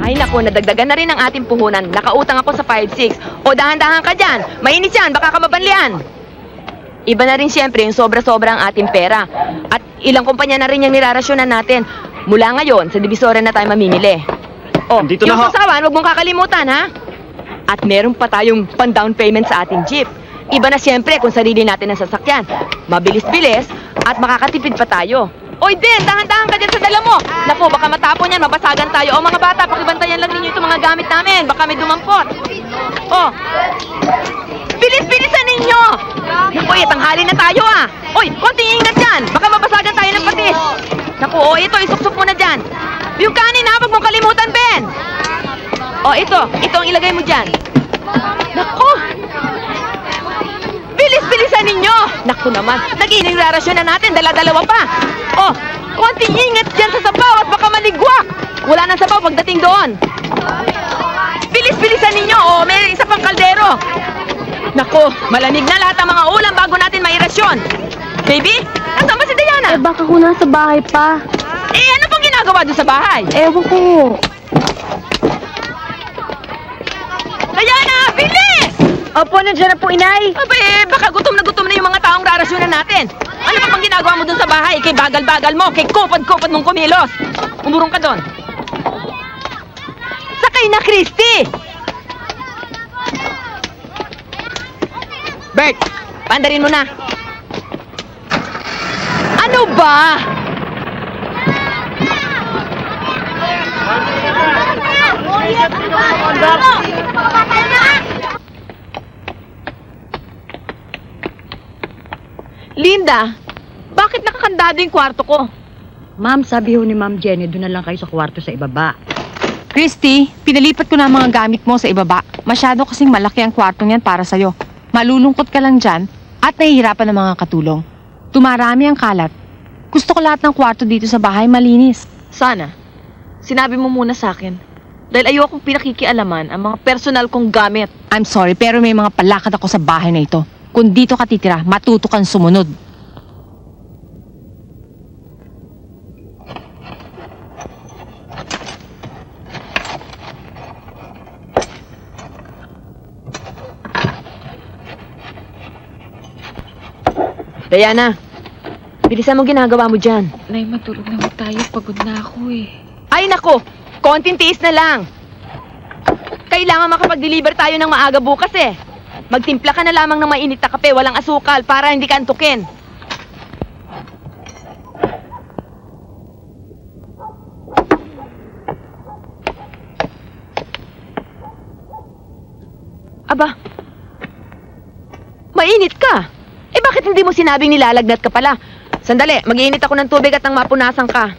Ay naku, nadagdagan na rin ang ating puhunan. Nakautang ako sa 5-6. O dahan-dahan ka dyan. Mainit yan, baka ka mabanlian. Iba na rin siyempre yung sobra-sobra ang ating pera. At ilang kumpanya na rin yung nirarasyonan natin. Mula ngayon, sa Divisoria na tayo mamimili. O, Dito yung na ho. sasawan, huwag mong kakalimutan, ha? At meron pa tayong pan-down payment sa ating jeep. Iba na siyempre kung sarili natin ang sasakyan. Mabilis-bilis at makakatipid pa tayo. Oy, Ben, dahan-dahan ka dyan sa dala mo. Naku, baka matapon yan, mabasagan tayo. O mga bata, pakibantayan lang ninyo itong mga gamit namin. Baka may dumampot. O, bilis-bilisan ninyo. Naku, tanghali na tayo, ah. Oy, konting ingat dyan. Baka mabasagan tayo ng patis. Naku, o ito, isuksok mo na dyan. Yung kanin, ha, wag mong kalimutan, Ben. O, ito ang ilagay mo dyan. Naku, bilis-bilisan ninyo. Naku naman, nag-ining rarasyon na natin, dala-dalawa pa. Oh, konting ingat dyan sa sabaw at baka maligwak. Wala nang sabaw pagdating doon. Bilis-bilisan ninyo. Oh, may isa pang kaldero. Naku, malamig na lahat ng mga ulam bago natin mairasyon. Baby, nasaan ba si Diana? Eh, baka ko nasa bahay pa. Eh, ano pang ginagawa doon sa bahay? Ewan ko. Diana, bilis! Opo, nandiyan na po, inay. Abe, baka gutom na yung mga taong rarasyonan natin. Ano pa pang ginagawa mo doon sa bahay? Kay bagal-bagal mo, kay kupad-kupad mong kumilos. Umurong ka doon. Sakay na, Christy! Bert, pandarin mo na. Ano ba? Linda, bakit nakakandado yung kwarto ko? Ma'am, sabi ho ni Ma'am Jenny, doon na lang kayo sa kwarto sa ibaba. Christy, pinalipat ko na ang mga gamit mo sa ibaba. Masyado kasing malaki ang kwarto niyan para sa'yo. Malulungkot ka lang dyan at nahihirapan ng mga katulong. Tumarami ang kalat. Gusto ko lahat ng kwarto dito sa bahay malinis. Sana, sinabi mo muna sa akin. Dahil ayokong pinakikialaman ang mga personal kong gamit. I'm sorry, pero may mga palakad ako sa bahay na ito. Kung dito ka titira, matuto kang sumunod. Diana, bilisan mo ginagawa mo dyan. Nay, matulog na tayo. Pagod na ako eh. Ay nako, konting tiis na lang. Kailangan makapag-deliver tayo ng maaga bukas eh. Magtimpla ka na lamang ng mainit na kape, walang asukal, para hindi ka antukin. Aba, mainit ka. Eh bakit hindi mo sinabing nilalagnat ka pala? Sandali, mag-iinit ako ng tubig at nang mapunasan ka.